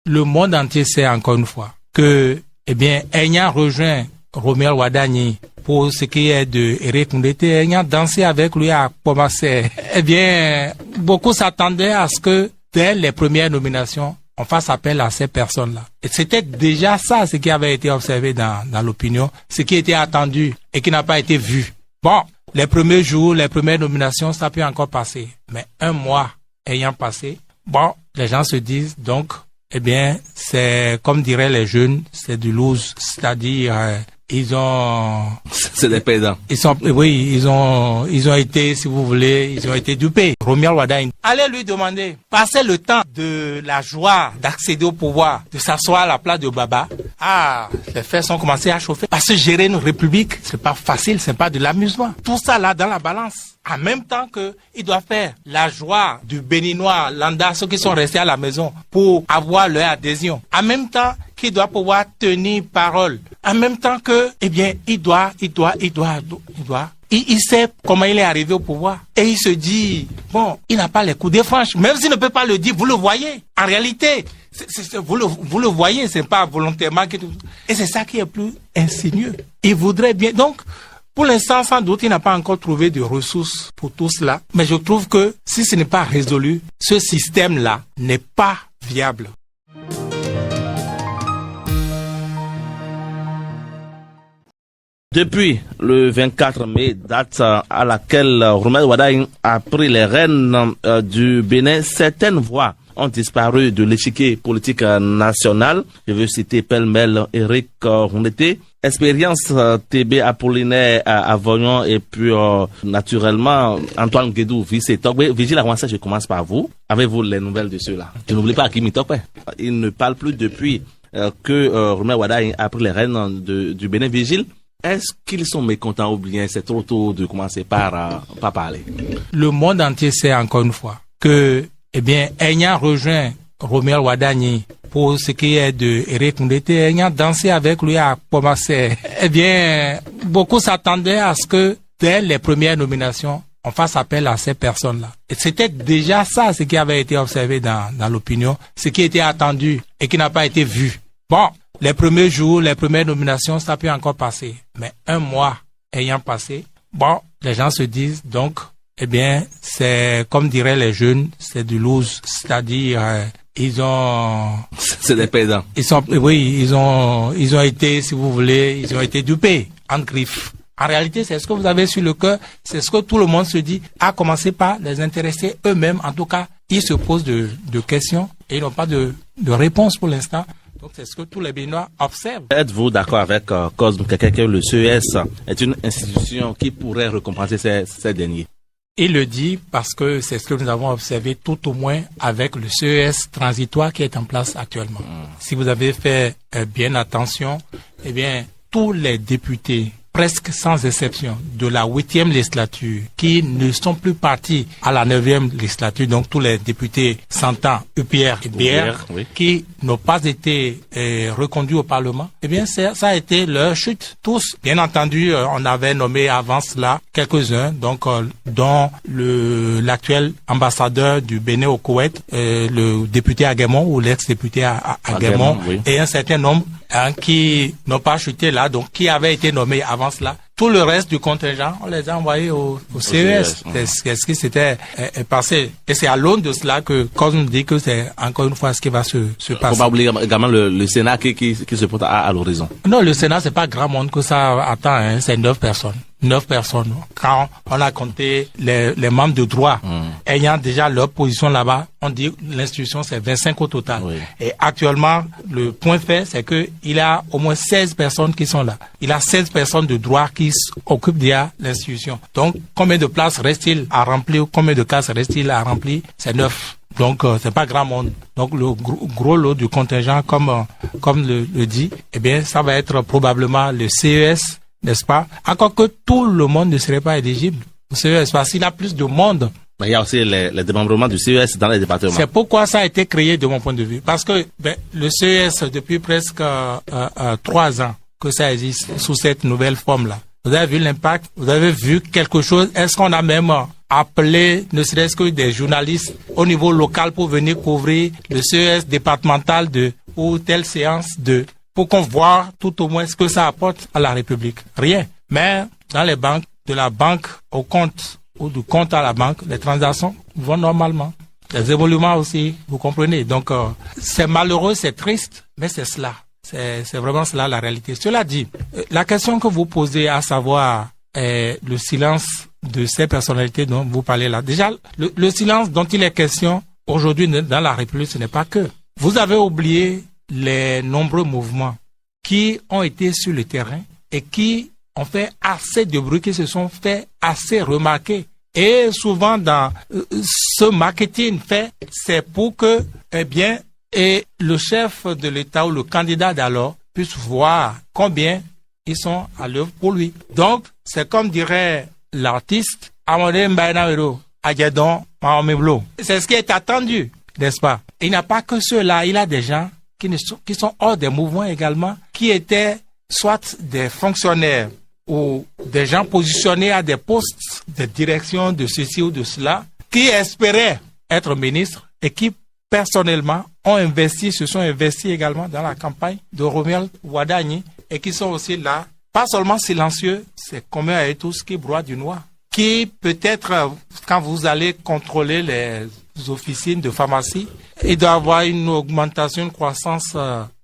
Le monde entier sait encore une fois que, ayant rejoint Romuald Wadagni pour ce qui est de Eric Ndete, ayant dansé avec lui à Pomassé, beaucoup s'attendaient à ce que, dès les premières nominations, on fasse appel à ces personnes-là. Et c'était déjà ça, ce qui avait été observé dans l'opinion, ce qui était attendu et qui n'a pas été vu. Bon, les premiers jours, les premières nominations, ça peut encore passer. Mais un mois ayant passé, bon, les gens se disent donc, c'est comme diraient les jeunes, c'est du loose, c'est-à-dire c'est des pédants. Ils ont été, si vous voulez, ils ont été dupés. Romuald Wadagni, allez lui demander, passez le temps de la joie d'accéder au pouvoir, de s'asseoir à la place de Baba. Ah, les fesses ont commencé à chauffer. Parce que gérer une république, c'est pas facile, c'est pas de l'amusement. Tout ça là dans la balance. En même temps que il doit faire la joie du Béninois, Landa, ceux qui sont restés à la maison pour avoir leur adhésion. En même temps qu'il doit pouvoir tenir parole. En même temps que, il sait comment il est arrivé au pouvoir. Et il se dit, bon, il n'a pas les coups de franche. Même s'il ne peut pas le dire, vous le voyez. En réalité, vous le voyez, c'est pas volontairement. Et c'est ça qui est plus insidieux. Il voudrait bien. Donc, pour l'instant, sans doute, il n'a pas encore trouvé de ressources pour tout cela. Mais je trouve que si ce n'est pas résolu, ce système-là n'est pas viable. Depuis le 24 mai, date à laquelle Romuald Wadagni a pris les rênes du Bénin, certaines voix ont disparu de l'échiquier politique national. Je veux citer pêle-mêle Eric Ndete, Expérience TB Apollinaire Avoyon et puis naturellement Antoine Guédou, vice-togbe. Vigile Awansa, je commence par vous. Avez-vous les nouvelles de ceux-là? Je n'oublie pas Kimi Topé. Il ne parle plus depuis que Romuald Wadagni a pris les rênes du Bénin. Vigile, est-ce qu'ils sont mécontents ou bien c'est trop tôt de commencer par parler? Le monde entier sait encore une fois que, ayant rejoint Romuald Wadagni pour ce qui est de Eric Ndete, ayant dansé avec lui à Pomassé, beaucoup s'attendaient à ce que, dès les premières nominations, on fasse appel à ces personnes-là. Et c'était déjà ça, ce qui avait été observé dans l'opinion, ce qui était attendu et qui n'a pas été vu. Bon, les premiers jours, les premières nominations, ça peut encore passer. Mais un mois ayant passé, bon, les gens se disent donc, c'est comme diraient les jeunes, c'est du loose, c'est-à-dire c'est des pédants. Ils ont été, si vous voulez, ils ont été dupés, en griffe. En réalité, c'est ce que vous avez sur le cœur, c'est ce que tout le monde se dit, à commencer par les intéressés eux-mêmes. En tout cas, ils se posent de questions et ils n'ont pas de réponse pour l'instant. Donc, c'est ce que tous les Béninois observent. Êtes-vous d'accord avec Cosme que le CES est une institution qui pourrait récompenser ces derniers? Il le dit parce que c'est ce que nous avons observé tout au moins avec le CES transitoire qui est en place actuellement. Si vous avez fait bien attention, tous les députés, presque sans exception, de la 8e législature, qui ne sont plus partis à la 9e législature, donc tous les députés s'entend UPR et BR, oui, qui n'ont pas été reconduits au Parlement, ça a été leur chute. Tous, bien entendu, on avait nommé avant cela quelques-uns, donc dont l'actuel ambassadeur du Bénin au Koweït, le député Aguemon ou l'ex-député Aguemon, oui, et un certain nombre qui n'ont pas chuté là, donc qui avaient été nommés avant cela. Tout le reste du contingent, on les a envoyés au CES. C'est ce qui s'était passé. Et c'est à l'aune de cela que Cosme dit que c'est encore une fois ce qui va se passer. On va oublier également le Sénat qui se porte à l'horizon. Non, le Sénat, c'est pas grand monde que ça attend, c'est 9 personnes. 9 personnes. Quand on a compté les membres de droit, ayant déjà leur position là-bas, on dit l'institution c'est 25 au total. Oui. Et actuellement, le point fait, c'est que il y a au moins 16 personnes qui sont là. Il y a 16 personnes de droit qui occupent déjà l'institution. Donc, combien de places reste-t-il à remplir? Combien de cases reste-t-il à remplir? C'est 9. Donc, c'est pas grand monde. Donc, le gros lot du contingent, comme le dit, ça va être probablement le CES, n'est-ce pas? Encore que tout le monde ne serait pas éligible au CES, parce qu'il y a plus de monde. Mais il y a aussi les démembrements du CES dans les départements. C'est pourquoi ça a été créé de mon point de vue. Parce que le CES, depuis presque 3 ans que ça existe sous cette nouvelle forme-là. Vous avez vu l'impact? Vous avez vu quelque chose? Est-ce qu'on a même appelé, ne serait-ce que des journalistes au niveau local pour venir couvrir le CES départemental ou telle séance pour qu'on voit tout au moins ce que ça apporte à la République? Rien. Mais dans les banques, de la banque au compte ou du compte à la banque, les transactions vont normalement. Les évoluements aussi, vous comprenez. Donc, c'est malheureux, c'est triste, mais c'est cela. C'est vraiment cela la réalité. Cela dit, la question que vous posez, à savoir le silence de ces personnalités dont vous parlez là. Déjà, le silence dont il est question aujourd'hui dans la République, ce n'est pas que. Vous avez oublié les nombreux mouvements qui ont été sur le terrain et qui ont fait assez de bruit, qui se sont fait assez remarquer. Et souvent dans ce marketing fait, c'est pour que, et le chef de l'État ou le candidat d'alors puisse voir combien ils sont à l'œuvre pour lui. Donc, c'est comme dirait l'artiste, c'est ce qui est attendu, n'est-ce pas? Il n'y a pas que ceux-là, il y a des gens qui sont hors des mouvements également, qui étaient soit des fonctionnaires ou des gens positionnés à des postes de direction de ceci ou de cela, qui espéraient être ministres et qui personnellement se sont investis également dans la campagne de Romuald Wadagni et qui sont aussi là, pas seulement silencieux, c'est commun à eux tous, qui broient du noir, qui peut-être, quand vous allez contrôler les officines de pharmacie, il doit y avoir une augmentation, une croissance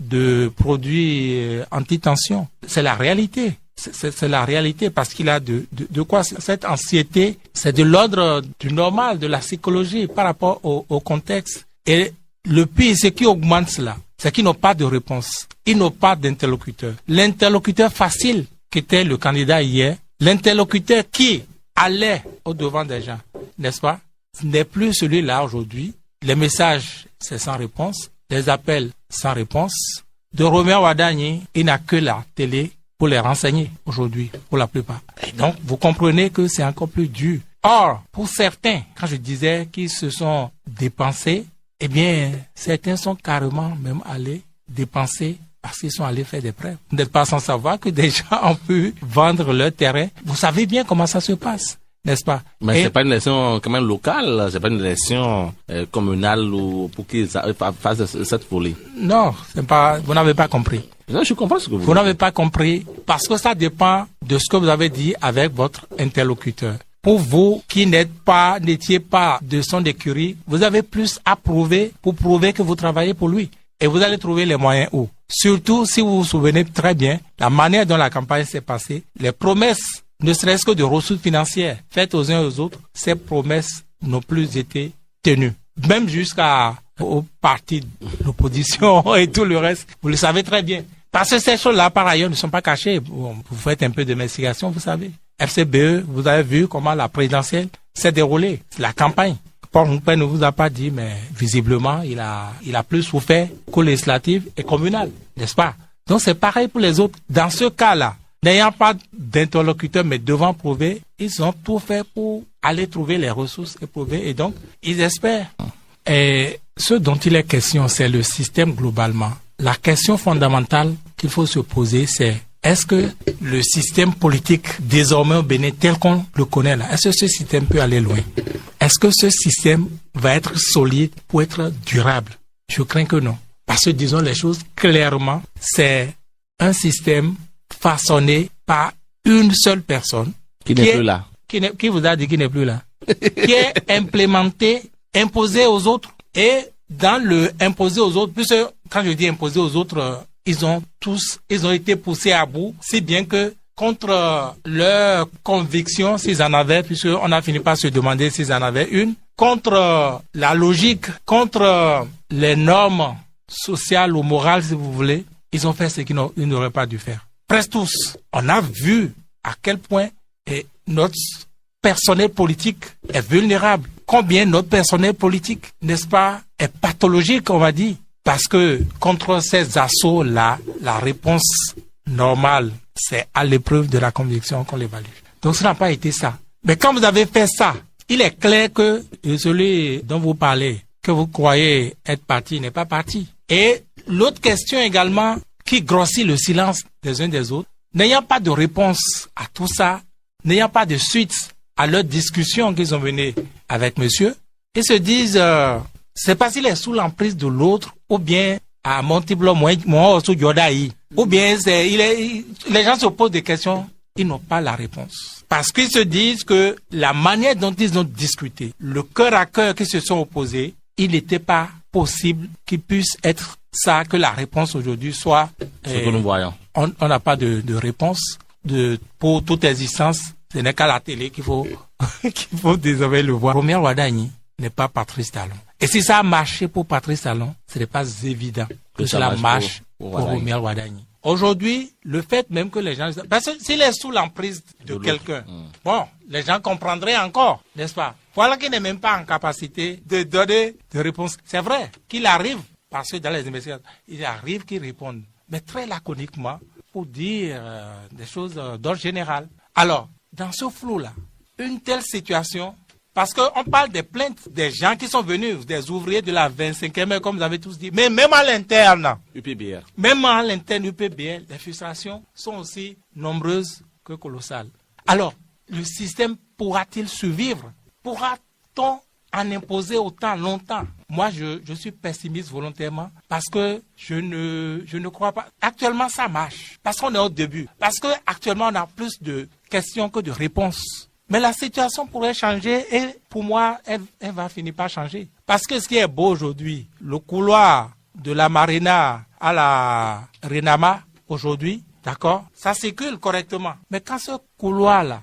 de produits anti-tension. C'est la réalité. C'est la réalité parce qu'il a de quoi cette anxiété, c'est de l'ordre du normal, de la psychologie par rapport au contexte. Et le pire, ce qui augmente cela, c'est qu'ils n'ont pas de réponse. Ils n'ont pas d'interlocuteur. L'interlocuteur facile qui était le candidat hier, l'interlocuteur qui allait au-devant des gens, n'est-ce pas? Ce n'est plus celui-là aujourd'hui. Les messages, c'est sans réponse. Les appels, sans réponse. De Romuald Wadagni, il n'a que la télé pour les renseigner aujourd'hui, pour la plupart. Et donc, vous comprenez que c'est encore plus dur. Or, pour certains, quand je disais qu'ils se sont dépensés, eh bien, certains sont carrément même allés dépenser parce qu'ils sont allés faire des prêts. Vous n'êtes pas sans savoir que des gens ont pu vendre leur terrain. Vous savez bien comment ça se passe, n'est-ce pas? Mais c'est pas une élection quand même locale, c'est pas une élection communale ou pour qu'ils fassent cette folie. Non, c'est pas, vous n'avez pas compris. Non, je comprends ce que vous n'avez pas compris parce que ça dépend de ce que vous avez dit avec votre interlocuteur. Pour vous qui n'étiez pas de son écurie, vous avez plus à prouver pour prouver que vous travaillez pour lui. Et vous allez trouver les moyens où. Surtout si vous vous souvenez très bien, la manière dont la campagne s'est passée, les promesses, ne serait-ce que de ressources financières faites aux uns et aux autres, ces promesses n'ont plus été tenues. Même jusqu'au parti d'opposition et tout le reste, vous le savez très bien. Parce que ces choses-là, par ailleurs, ne sont pas cachées. Vous faites un peu d'investigation, vous savez. FCBE, vous avez vu comment la présidentielle s'est déroulée. La campagne. Paul Nkpé ne vous a pas dit, mais visiblement, il a plus souffert qu'aux législatives et communales, n'est-ce pas? Donc c'est pareil pour les autres. Dans ce cas-là, n'ayant pas d'interlocuteur, mais devant prouver, ils ont tout fait pour aller trouver les ressources et prouver. Et donc, ils espèrent. Et ce dont il est question, c'est le système globalement. La question fondamentale qu'il faut se poser, c'est est-ce que le système politique désormais au Bénin tel qu'on le connaît là, est-ce que ce système peut aller loin? Est-ce que ce système va être solide pour être durable? Je crains que non. Parce que disons les choses clairement, c'est un système façonné par une seule personne. Qui n'est plus là. Qui vous a dit qu'il n'est plus là? Qui est implémenté, imposé aux autres. Et dans le imposé aux autres, puisque quand je dis imposé aux autres, ils ont été poussés à bout, si bien que contre leurs convictions, s'ils en avaient, puisqu'on a fini par se demander s'ils en avaient une, contre la logique, contre les normes sociales ou morales, si vous voulez, ils ont fait ce qu'ils n'auraient pas dû faire. Presque tous. On a vu à quel point notre personnel politique est vulnérable. Combien notre personnel politique, n'est-ce pas, est pathologique, on va dire. Parce que contre ces assauts-là, la réponse normale, c'est à l'épreuve de la conviction qu'on l'évalue. Donc ce n'a pas été ça. Mais quand vous avez fait ça, il est clair que celui dont vous parlez, que vous croyez être parti, n'est pas parti. Et l'autre question également, qui grossit le silence des uns des autres, n'ayant pas de réponse à tout ça, n'ayant pas de suite à leur discussion qu'ils ont menée avec monsieur, ils se disent, c'est parce qu'il est sous l'emprise de l'autre, ou bien à Montiblo, ou bien les gens se posent des questions, ils n'ont pas la réponse. Parce qu'ils se disent que la manière dont ils ont discuté, le cœur à cœur qu'ils se sont opposés, il n'était pas possible qu'il puisse être ça, que la réponse aujourd'hui soit... Ce que nous voyons. On n'a pas de réponse pour toute existence. Ce n'est qu'à la télé qu'il faut, qu'il faut désormais le voir. Romuald Wadagni n'est pas Patrice Talon. Et si ça a marché pour Patrice Talon, ce n'est pas évident que cela marche pour Romuald Wadagni. Aujourd'hui, le fait même que les gens... Parce que s'il est sous l'emprise de quelqu'un, bon, les gens comprendraient encore, n'est-ce pas? Voilà qu'il n'est même pas en capacité de donner de réponse. C'est vrai qu'il arrive, parce que dans les investigations, il arrive qu'il réponde, mais très laconiquement, pour dire des choses d'ordre général. Alors, dans ce flou-là, une telle situation... Parce qu'on parle des plaintes des gens qui sont venus, des ouvriers de la 25e heure, comme vous avez tous dit. Mais même à l'interne, UPBR. Même à l'interne UPBR, les frustrations sont aussi nombreuses que colossales. Alors, le système pourra-t-il survivre? Pourra-t-on en imposer autant longtemps? Moi, je suis pessimiste volontairement parce que je ne crois pas. Actuellement, ça marche. Parce qu'on est au début. Parce qu'actuellement, on a plus de questions que de réponses. Mais la situation pourrait changer et pour moi, elle va finir par changer. Parce que ce qui est beau aujourd'hui, le couloir de la Marina à la Renama aujourd'hui, d'accord, ça circule correctement. Mais quand ce couloir-là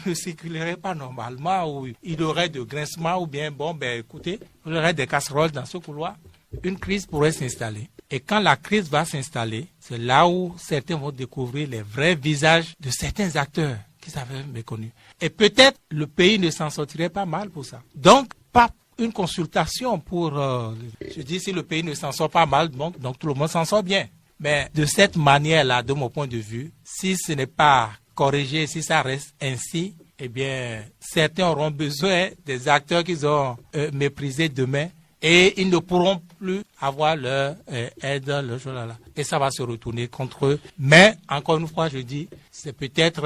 ne circulerait pas normalement, ou il y aurait de grincements, ou bien, écoutez, il y aurait des casseroles dans ce couloir, une crise pourrait s'installer. Et quand la crise va s'installer, c'est là où certains vont découvrir les vrais visages de certains acteurs qui s'avaient méconnus. Et peut-être le pays ne s'en sortirait pas mal pour ça. Donc, pas une consultation pour... je dis, si le pays ne s'en sort pas mal, donc tout le monde s'en sort bien. Mais de cette manière-là, de mon point de vue, si ce n'est pas corrigé, si ça reste ainsi, eh bien, certains auront besoin des acteurs qu'ils ont méprisés demain et ils ne pourront plus avoir leur aide, leur chose là. Et ça va se retourner contre eux. Mais, encore une fois, je dis, c'est peut-être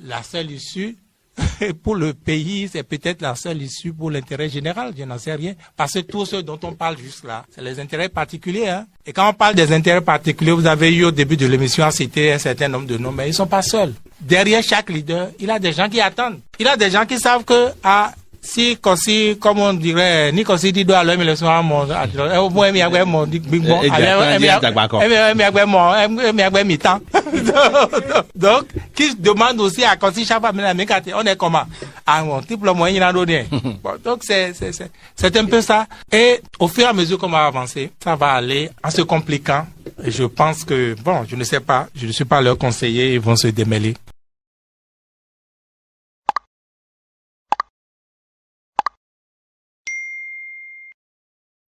la seule issue pour le pays, c'est peut-être la seule issue pour l'intérêt général, je n'en sais rien. Parce que tout ce dont on parle juste là, c'est les intérêts particuliers. Hein. Et quand on parle des intérêts particuliers, vous avez eu au début de l'émission à citer un certain nombre de noms, mais ils ne sont pas seuls. Derrière chaque leader, il a des gens qui attendent. Il a des gens qui savent que si comme on dirait ni si dit doit l'homme le soir mon au moins mi agbe mon big bon donc qui demande aussi à quand si chaque fois on est comment on type le moyen n'a donné. Donc c'est un peu ça et au fur et à mesure qu'on va avancer ça va aller en se compliquant et je pense que bon je ne sais pas je ne suis pas leur conseiller ils vont se démêler.